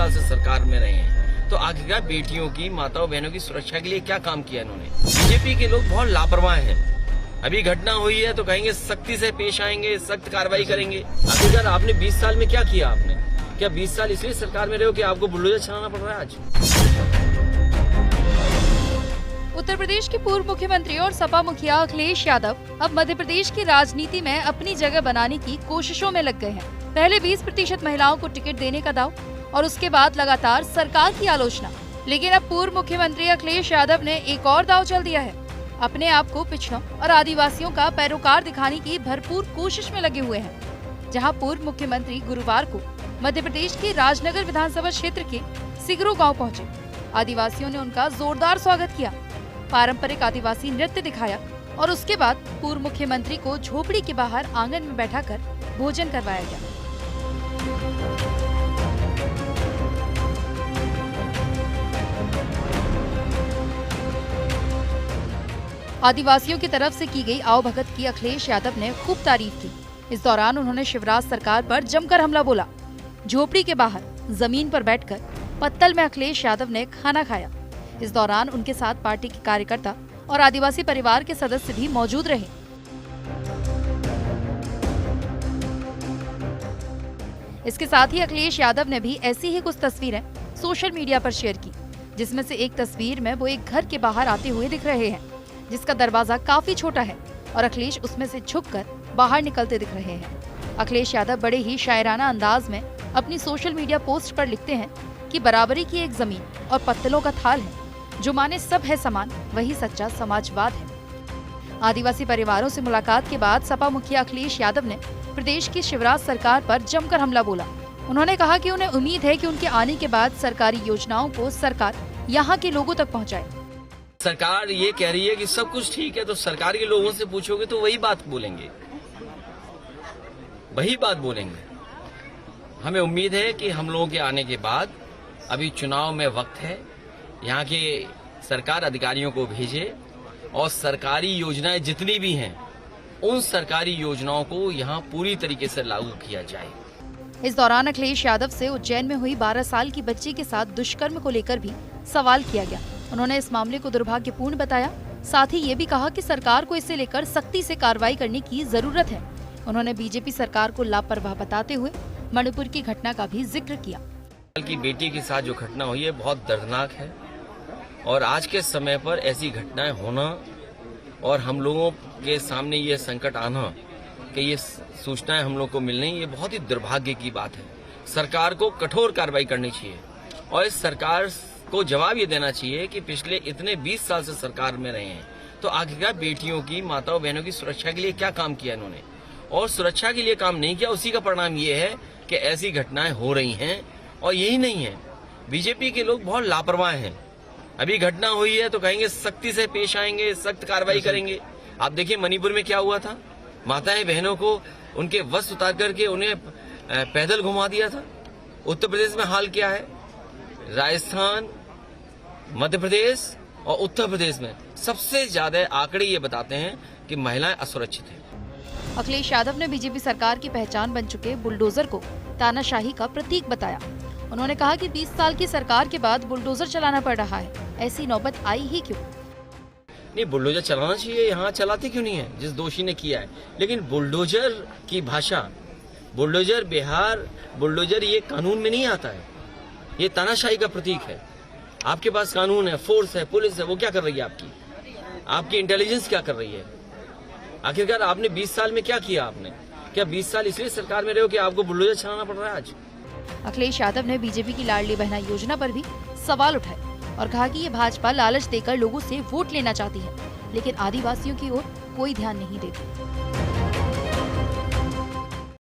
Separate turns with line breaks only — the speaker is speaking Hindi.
साल से सरकार में रहे हैं, तो आखिरकार बेटियों की, माताओं बहनों की सुरक्षा के लिए क्या काम किया इन्होंने? बीजेपी के लोग बहुत लापरवाह हैं। अभी घटना हुई है तो कहेंगे सख्ती से पेश आएंगे, सख्त कार्रवाई करेंगे। आखिरकार आपने 20 साल में क्या किया? आपने क्या 20 साल इसलिए सरकार में रहे हो कि आपको बुलडोजर चलाना पड़ रहा है आज?
उत्तर प्रदेश के पूर्व मुख्यमंत्री और सपा मुखिया अखिलेश यादव अब मध्य प्रदेश की राजनीति में अपनी जगह बनाने की कोशिशों में लग गए हैं। पहले 20% महिलाओं को टिकट देने का दाव और उसके बाद लगातार सरकार की आलोचना। लेकिन अब पूर्व मुख्यमंत्री अखिलेश यादव ने एक और दाव चल दिया है। अपने आप को पिछड़ों और आदिवासियों का पैरोकार दिखाने की भरपूर कोशिश में लगे हुए हैं। जहां पूर्व मुख्यमंत्री गुरुवार को मध्य प्रदेश के राजनगर विधानसभा क्षेत्र के सिगरू गाँव पहुँचे। आदिवासियों ने उनका जोरदार स्वागत किया, पारंपरिक आदिवासी नृत्य दिखाया और उसके बाद पूर्व मुख्यमंत्री को झोपड़ी के बाहर आंगन में बैठाकर भोजन करवाया गया। आदिवासियों की तरफ से की गई आवभगत की अखिलेश यादव ने खूब तारीफ की। इस दौरान उन्होंने शिवराज सरकार पर जमकर हमला बोला। झोपड़ी के बाहर जमीन पर बैठकर पत्तल में अखिलेश यादव ने खाना खाया। इस दौरान उनके साथ पार्टी के कार्यकर्ता और आदिवासी परिवार के सदस्य भी मौजूद रहे। इसके साथ ही अखिलेश यादव ने भी ऐसी ही कुछ तस्वीरें सोशल मीडिया पर शेयर की, जिसमें से एक तस्वीर में वो एक घर के बाहर आते हुए दिख रहे हैं, जिसका दरवाजा काफी छोटा है और अखिलेश उसमें से झुककर बाहर निकलते दिख रहे हैं। अखिलेश यादव बड़े ही शायराना अंदाज में अपनी सोशल मीडिया पोस्ट पर लिखते हैं कि बराबरी की एक जमीन और पत्तलों का थाल है, जो माने सब है समान, वही सच्चा समाजवाद है। आदिवासी परिवारों से मुलाकात के बाद सपा मुखिया अखिलेश यादव ने प्रदेश की शिवराज सरकार पर जमकर हमला बोला। उन्होंने कहा कि उन्हें उम्मीद है कि उनके आने के बाद सरकारी योजनाओं को सरकार यहाँ के लोगों तक पहुँचाए।
सरकार ये कह रही है कि सब कुछ ठीक है, तो सरकार के लोगों से पूछोगे तो वही बात बोलेंगे, वही बात बोलेंगे। हमें उम्मीद है कि हम लोगों के आने के बाद, अभी चुनाव में वक्त है, यहाँ के सरकार अधिकारियों को भेजे और सरकारी योजनाएं जितनी भी हैं, उन सरकारी योजनाओं को यहाँ पूरी तरीके से लागू किया जाए।
इस दौरान अखिलेश यादव से उज्जैन में हुई 12 साल की बच्ची के साथ दुष्कर्म को लेकर भी सवाल किया गया। उन्होंने इस मामले को दुर्भाग्यपूर्ण बताया। साथ ही ये भी कहा कि सरकार को इसे लेकर सख्ती से कार्रवाई करने की जरूरत है। उन्होंने बीजेपी सरकार को लापरवाह बताते हुए मणिपुर की घटना का भी जिक्र किया।
की बेटी के साथ जो घटना हुई है बहुत दर्दनाक है और आज के समय पर ऐसी घटनाएं होना और हम लोगों के सामने ये संकट आना कि ये सूचनाएं हम लोग को मिलनी, ये बहुत ही दुर्भाग्य की बात है। सरकार को कठोर कार्रवाई करनी चाहिए और इस सरकार को जवाब ये देना चाहिए कि पिछले इतने 20 साल से सरकार में रहे हैं, तो आखिरकार बेटियों की, माताओं बहनों की सुरक्षा के लिए क्या काम किया इन्होंने? और सुरक्षा के लिए काम नहीं किया, उसी का परिणाम ये है कि ऐसी घटनाएं हो रही हैं। और यही नहीं है, बीजेपी के लोग बहुत लापरवाह हैं। अभी घटना हुई है तो कहेंगे सख्ती से पेश आएंगे, सख्त कार्रवाई करेंगे। आप देखिए मणिपुर में क्या हुआ था, माताएं बहनों को उनके वस्त्र उतार करके उन्हें पैदल घुमा दिया था। उत्तर प्रदेश में हाल क्या है? राजस्थान, मध्य प्रदेश और उत्तर प्रदेश में सबसे ज्यादा आंकड़े ये बताते हैं कि महिलाएं असुरक्षित हैं।
अखिलेश यादव ने बीजेपी सरकार की पहचान बन चुके बुलडोजर को तानाशाही का प्रतीक बताया। उन्होंने कहा कि 20 साल की सरकार के बाद बुलडोजर चलाना पड़ रहा है, ऐसी नौबत आई ही क्यों?
नहीं, बुलडोजर चलाना चाहिए, यहाँ चलाते क्यों नहीं है जिस दोषी ने किया है। लेकिन बुलडोजर की भाषा, बुलडोजर बिहार, बुलडोजर ये कानून में नहीं आता है, ये तानाशाही का प्रतीक है। आपके पास कानून है, फोर्स है, पुलिस है, वो क्या कर रही है? आपकी इंटेलिजेंस क्या कर रही है? आखिरकार आपने 20 साल में क्या किया? आपने क्या 20 साल इसलिए सरकार में रहे हो कि आपको बुलडोजर चलाना पड़ रहा है आज?
अखिलेश यादव ने बीजेपी की लाडली बहना योजना पर भी सवाल उठाए और कहा कि ये भाजपा लालच देकर लोगों से वोट लेना चाहती है, लेकिन आदिवासियों की ओर कोई ध्यान नहीं देती।